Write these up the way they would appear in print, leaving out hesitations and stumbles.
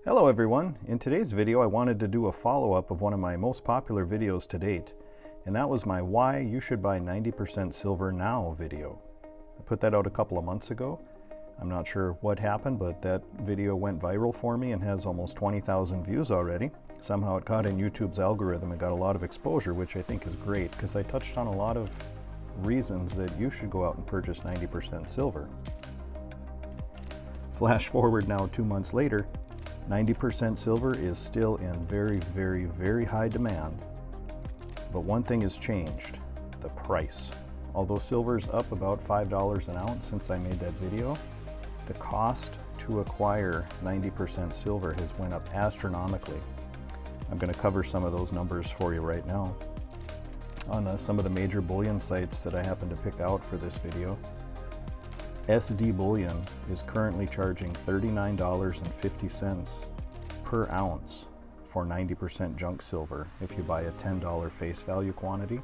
Hello everyone. In today's video I wanted to do a follow-up of one of my most popular videos to date, and that was my Why You Should Buy 90% Silver Now video. I put that out a couple of months ago. I'm not sure what happened, but that video went viral for me and has almost 20,000 views already. Somehow it caught in YouTube's algorithm and got a lot of exposure, which I think is great because I touched on a lot of reasons that you should go out and purchase 90% silver. Flash forward now 2 months later, 90% silver is still in very high demand. But one thing has changed, the price. Although silver's up about $5 an ounce since I made that video, the cost to acquire 90% silver has went up astronomically. I'm going to cover some of those numbers for you right now. On some of the major bullion sites that I happen to pick out for this video, SD Bullion is currently charging $39.50 per ounce for 90% junk silver if you buy a $10 face value quantity.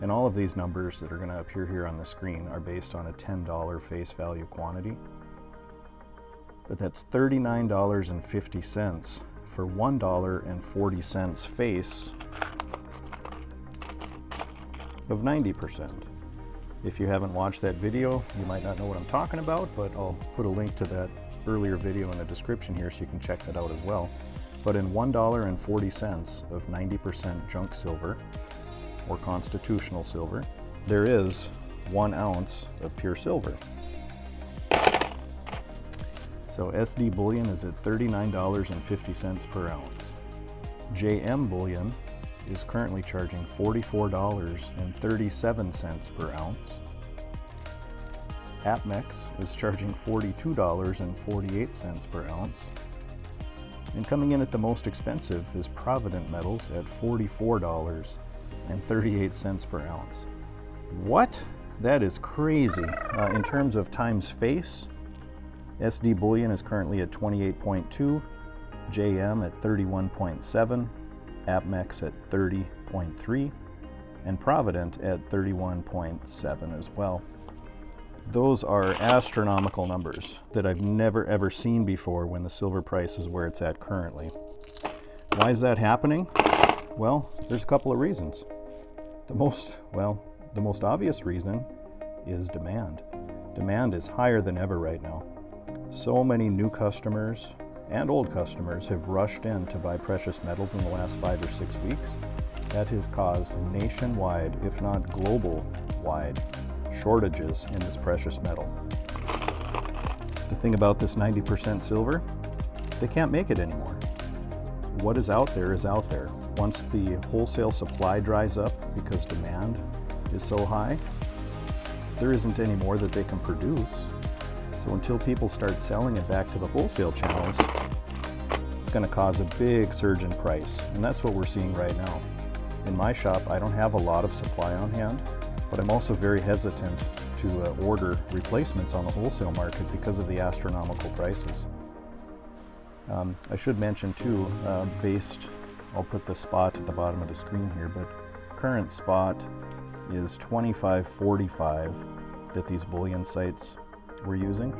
And all of these numbers that are going to appear here on the screen are based on a $10 face value quantity. But that's $39.50 for $1.40 face of 90%. If you haven't watched that video, you might not know what I'm talking about, but I'll put a link to that earlier video in the description here so you can check that out as well. But in $1.40 of 90% junk silver, or constitutional silver, there is 1 ounce of pure silver. So SD Bullion is at $39.50 per ounce. JM Bullion is currently charging $44.37 per ounce. APMEX is charging $42.48 per ounce. And coming in at the most expensive is Provident Metals at $44.38 per ounce. What? That is crazy. In terms of times face, SD Bullion is currently at 28.2, JM at 31.7, APMEX at 30.3, and Provident at 31.7 as well. Those are astronomical numbers that I've never ever seen before when the silver price is where it's at currently. Why is that happening? Well, there's a couple of reasons. The most obvious reason is demand. Demand is higher than ever right now. So many new customers and old customers have rushed in to buy precious metals in the last 5 or 6 weeks. That has caused nationwide, if not global-wide, shortages in this precious metal. The thing about this 90% silver, they can't make it anymore. What is out there is out there. Once the wholesale supply dries up because demand is so high, there isn't any more that they can produce. So until people start selling it back to the wholesale channels, it's going to cause a big surge in price. And that's what we're seeing right now. In my shop, I don't have a lot of supply on hand, but I'm also very hesitant to order replacements on the wholesale market because of the astronomical prices. I should mention too, I'll put the spot at the bottom of the screen here, but current spot is $25.45 that these bullion sites we're using,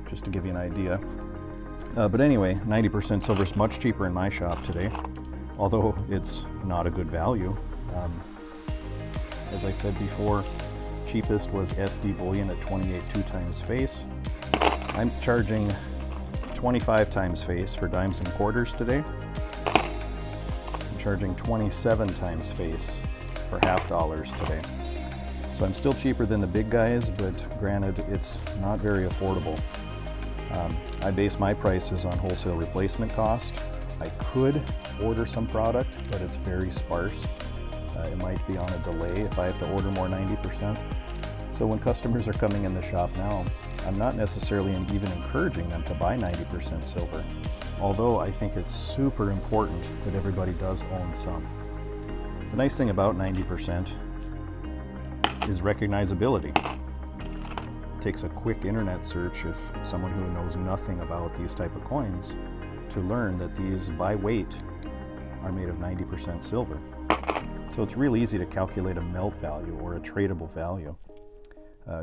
just to give you an idea. But anyway, 90% silver is much cheaper in my shop today, although it's not a good value. As I said before, cheapest was SD Bullion at 28.2 times face. I'm charging 25 times face for dimes and quarters today. I'm charging 27 times face for $half today. So I'm still cheaper than the big guys, but granted, it's not very affordable. I base my prices on wholesale replacement cost. I could order some product, but it's very sparse. It might be on a delay if I have to order more 90%. So when customers are coming in the shop now, I'm not necessarily even encouraging them to buy 90% silver, although I think it's super important that everybody does own some. The nice thing about 90% is recognizability. It takes a quick internet search if someone who knows nothing about these type of coins to learn that these by weight are made of 90% silver. So it's real easy to calculate a melt value or a tradable value.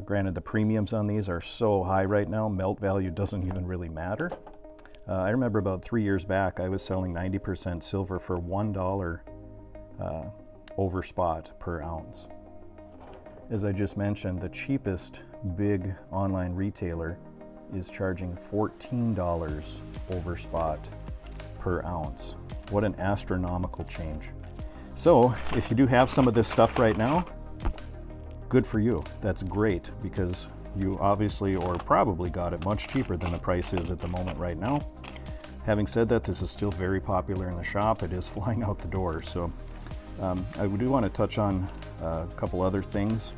Granted, the premiums on these are so high right now, melt value doesn't even really matter. I remember about 3 years back, I was selling 90% silver for $1 over spot per ounce. As I just mentioned, the cheapest big online retailer is charging $14 over spot per ounce. What an astronomical change. So if you do have some of this stuff right now, good for you. That's great, because you obviously or probably got it much cheaper than the price is at the moment right now. Having said that, this is still very popular in the shop. It is flying out the door. So I do want to touch on a couple other things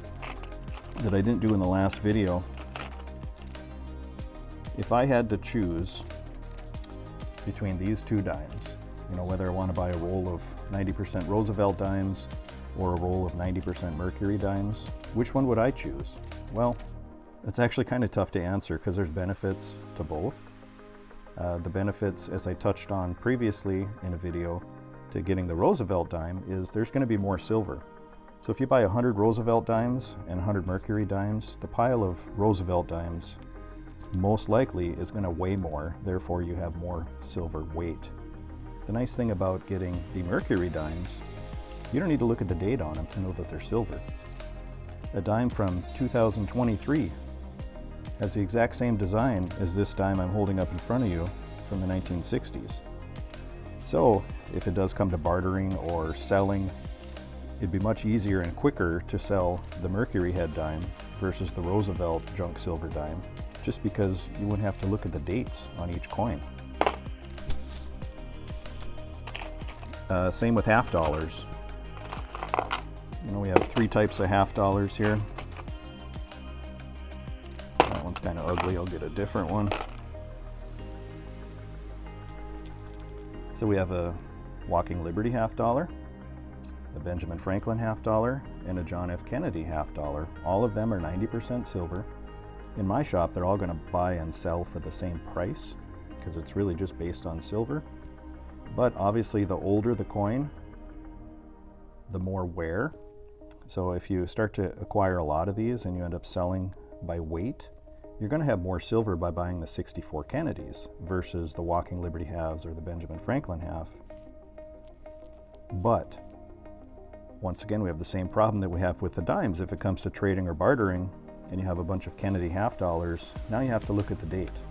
that I didn't do in the last video. If I had to choose between these two dimes, you know, whether I want to buy a roll of 90% Roosevelt dimes or a roll of 90% Mercury dimes, which one would I choose? Well, it's actually kind of tough to answer because there's benefits to both. The benefits, as I touched on previously in a video, to getting the Roosevelt dime is there's going to be more silver. So if you buy 100 Roosevelt dimes and 100 Mercury dimes, the pile of Roosevelt dimes most likely is going to weigh more, therefore you have more silver weight. The nice thing about getting the Mercury dimes, you don't need to look at the date on them to know that they're silver. A dime from 2023 has the exact same design as this dime I'm holding up in front of you from the 1960s. So if it does come to bartering or selling, it'd be much easier and quicker to sell the Mercury head dime versus the Roosevelt junk silver dime, just because you wouldn't have to look at the dates on each coin. Same with half dollars. You know, we have 3 types of half dollars here. That one's kind of ugly, I'll get a different one. So we have a Walking Liberty half dollar, a Benjamin Franklin half dollar, and a John F. Kennedy half dollar. All of them are 90% silver. In my shop, they're all going to buy and sell for the same price because it's really just based on silver. But obviously the older the coin, the more wear. So if you start to acquire a lot of these and you end up selling by weight, you're going to have more silver by buying the 64 Kennedys versus the Walking Liberty halves or the Benjamin Franklin half. But once again, we have the same problem that we have with the dimes. If it comes to trading or bartering and you have a bunch of Kennedy half dollars, now you have to look at the date.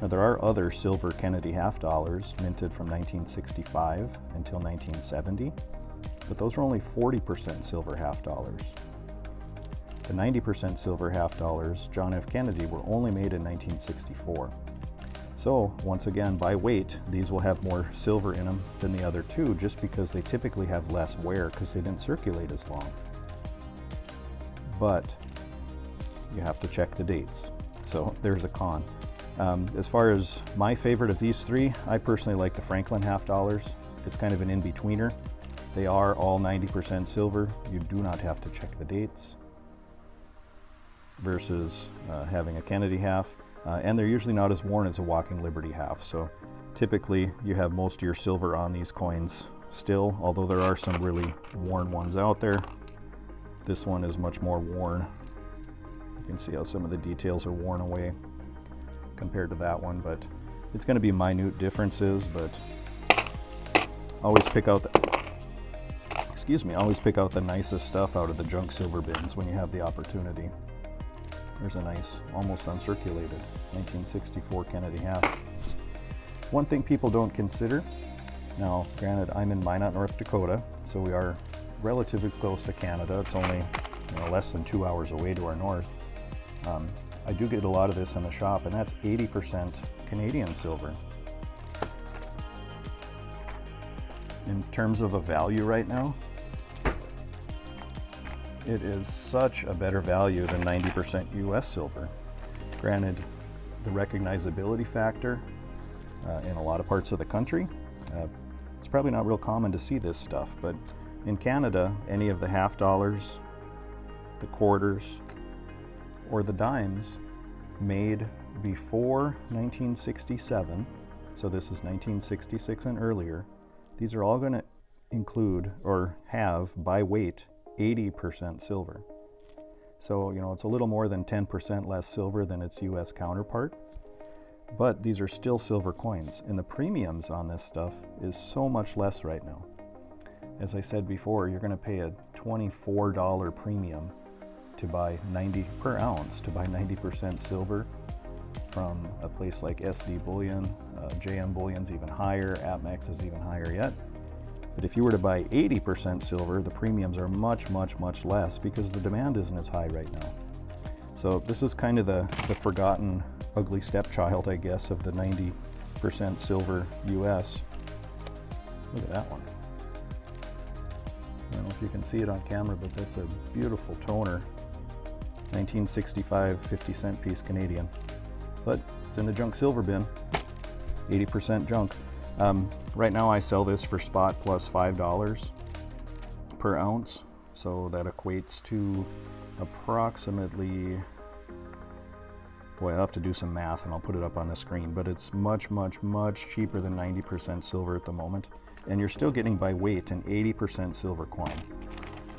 Now there are other silver Kennedy half dollars minted from 1965 until 1970, but those are only 40% silver half dollars. The 90% silver half dollars, John F. Kennedy, were only made in 1964. So once again, by weight, these will have more silver in them than the other two, just because they typically have less wear because they didn't circulate as long. But you have to check the dates. So there's a con. As far as my favorite of these 3, I personally like the Franklin half dollars. It's kind of an in-betweener. They are all 90% silver. You do not have to check the dates versus having a Kennedy half. And they're usually not as worn as a Walking Liberty half. So typically you have most of your silver on these coins still, although there are some really worn ones out there. This one is much more worn. You can see how some of the details are worn away compared to that one, but it's going to be minute differences. But always pick out always pick out the nicest stuff out of the junk silver bins when you have the opportunity. There's a nice, almost uncirculated 1964 Kennedy half. One thing people don't consider, now granted I'm in Minot, North Dakota, so we are relatively close to Canada. It's only less than 2 hours away to our north. I do get a lot of this in the shop, and that's 80% Canadian silver. In terms of a value right now, it is such a better value than 90% US silver. Granted, the recognizability factor in a lot of parts of the country, it's probably not real common to see this stuff, but in Canada, any of the half dollars, the quarters, or the dimes made before 1967, so this is 1966 and earlier, these are all going to include or have by weight 80% silver. So, it's a little more than 10% less silver than its US counterpart. but these are still silver coins, and the premiums on this stuff is so much less right now. As I said before, you're going to pay a $24 premium to buy 90 per ounce to buy 90% silver from a place like SD Bullion. JM Bullion's even higher, APMEX is even higher yet. But if you were to buy 80% silver, the premiums are much, much, much less because the demand isn't as high right now. So this is kind of the forgotten ugly stepchild, I guess, of the 90% silver US. Look at that one. I don't know if you can see it on camera, but that's a beautiful toner. 1965 50-cent piece Canadian. But it's in the junk silver bin, 80% junk. Right now I sell this for spot plus $5 per ounce. So that equates to approximately, boy, I'll have to do some math and I'll put it up on the screen, but it's much, much, much cheaper than 90% silver at the moment. And you're still getting by weight an 80% silver coin.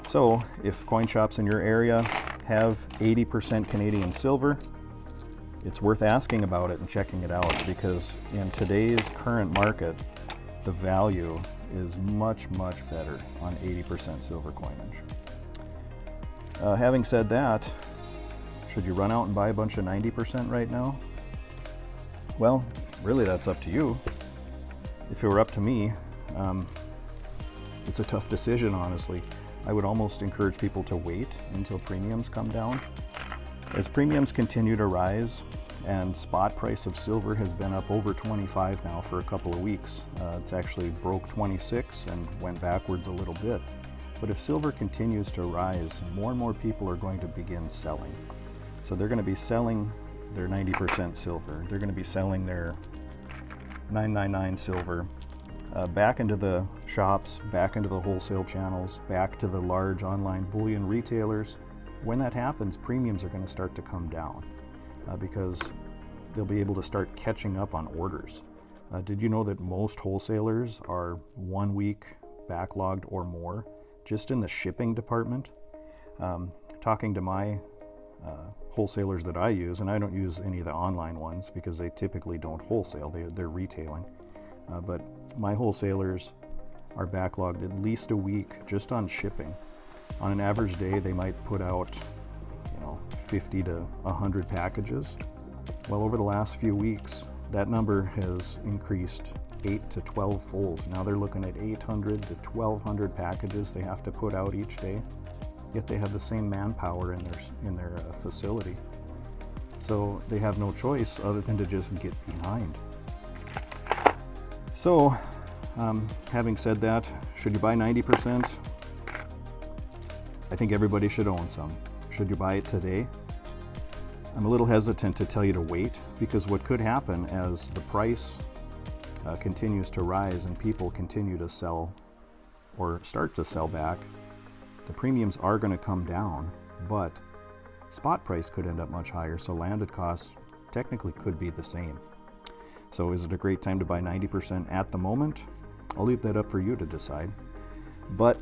So if coin shops in your area have 80% Canadian silver, it's worth asking about it and checking it out, because in today's current market, the value is much, much better on 80% silver coinage. Having said that, should you run out and buy a bunch of 90% right now? Well, really that's up to you. If it were up to me, it's a tough decision, honestly. I would almost encourage people to wait until premiums come down. As premiums continue to rise, and spot price of silver has been up over 25 now for a couple of weeks. It's actually broke 26 and went backwards a little bit. But if silver continues to rise, more and more people are going to begin selling. So they're going to be selling their 90% silver. They're going to be selling their 999 silver back into the shops, back into the wholesale channels, back to the large online bullion retailers. When that happens, premiums are going to start to come down because they'll be able to start catching up on orders. Did you know that most wholesalers are 1 week backlogged or more just in the shipping department? Talking to my wholesalers that I use, and I don't use any of the online ones because they typically don't wholesale, they're retailing. But my wholesalers are backlogged at least a week just on shipping. On an average day, they might put out 50 to 100 packages. Well, over the last few weeks, that number has increased 8 to 12 fold. Now they're looking at 800 to 1200 packages they have to put out each day, yet they have the same manpower in their facility. So they have no choice other than to just get behind. So, having said that, should you buy 90%? I think everybody should own some. Should you buy it today? I'm a little hesitant to tell you to wait, because what could happen as the price continues to rise and people continue to sell or start to sell back, the premiums are going to come down, but spot price could end up much higher, so landed costs technically could be the same. So is it a great time to buy 90% at the moment? I'll leave that up for you to decide. But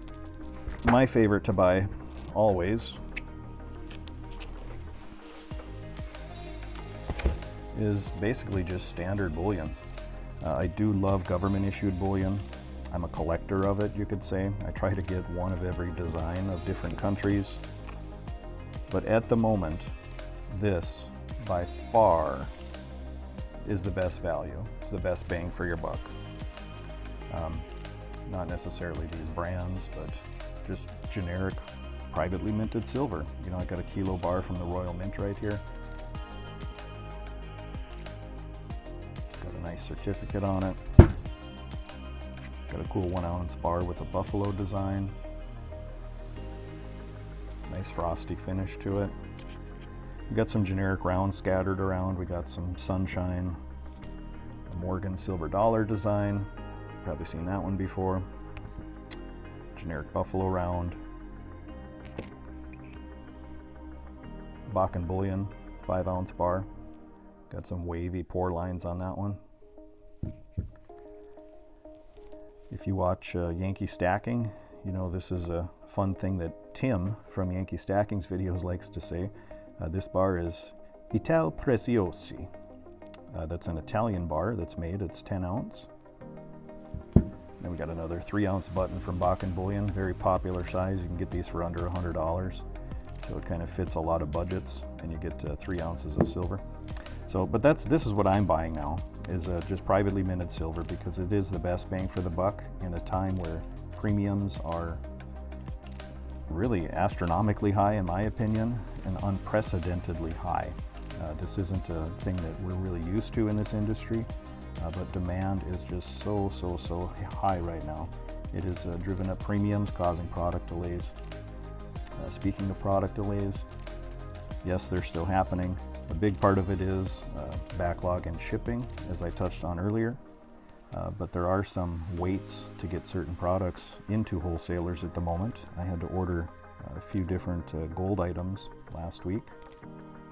my favorite to buy always is basically just standard bullion. I do love government issued bullion. I'm a collector of it, you could say. I try to get one of every design of different countries. But at the moment, this by far is the best value. It's the best bang for your buck. Not necessarily these brands, but just generic privately minted silver. I got a kilo bar from the Royal Mint right here. It's got a nice certificate on it. Got a cool 1 ounce bar with a buffalo design. Nice frosty finish to it. We got some generic rounds scattered around. We got some sunshine, a Morgan silver dollar design. Probably seen that one before. Generic buffalo round. Bakken bullion 5 ounce bar. Got some wavy pour lines on that one. If you watch Yankee Stacking, this is a fun thing that Tim from Yankee Stacking's videos likes to say. This bar is Ital Preziosi. that's an Italian bar that's made. It's 10 ounce. Then we got another 3 ounce button from Bakken Bullion, very popular size. You can get these for under $100. So it kind of fits a lot of budgets, and you get 3 ounces of silver. So, but this is what I'm buying now, is just privately minted silver, because it is the best bang for the buck in a time where premiums are really astronomically high, in my opinion, and unprecedentedly high. This isn't a thing that we're really used to in this industry, but demand is just so high right now. It has driven up premiums, causing product delays. Speaking of product delays, yes, they're still happening. A big part of it is backlog and shipping, as I touched on earlier. But there are some waits to get certain products into wholesalers at the moment. I had to order a few different gold items last week,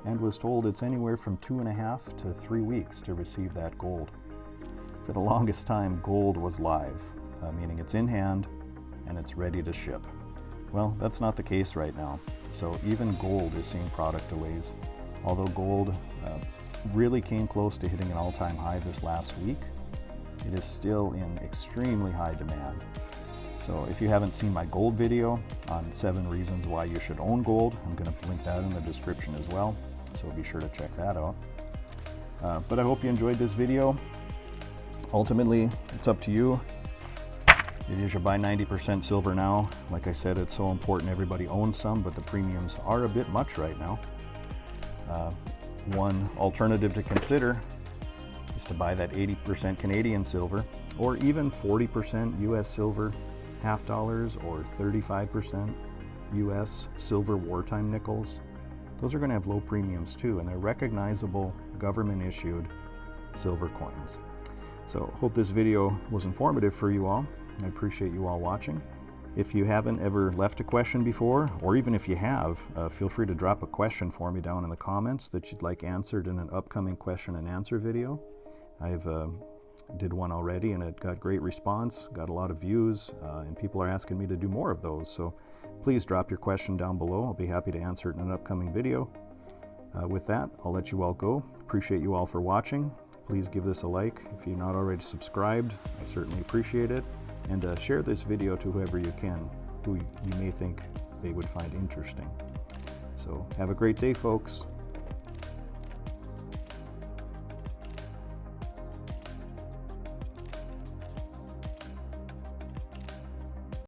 and was told it's anywhere from 2.5 to 3 weeks to receive that gold. For the longest time, gold was live, meaning it's in hand and it's ready to ship. Well, that's not the case right now. So even gold is seeing product delays. Although gold really came close to hitting an all-time high this last week, it is still in extremely high demand. So if you haven't seen my gold video on 7 reasons why you should own gold, I'm going to link that in the description as well. So be sure to check that out. But I hope you enjoyed this video. Ultimately, it's up to you. You should buy 90% silver now. Like I said, it's so important everybody owns some, but the premiums are a bit much right now. One alternative to consider is to buy that 80% Canadian silver, or even 40% US silver half dollars, or 35% US silver wartime nickels. Those are going to have low premiums too, and they're recognizable government issued silver coins. So hope this video was informative for you all. I appreciate you all watching. If you haven't ever left a question before, or even if you have, feel free to drop a question for me down in the comments that you'd like answered in an upcoming question and answer video. I've did one already and it got great response, got a lot of views, and people are asking me to do more of those. So please drop your question down below. I'll be happy to answer it in an upcoming video. With that, I'll let you all go. Appreciate you all for watching. Please give this a like. If you're not already subscribed, I certainly appreciate it. And share this video to whoever you can, who you may think they would find interesting. So have a great day, folks.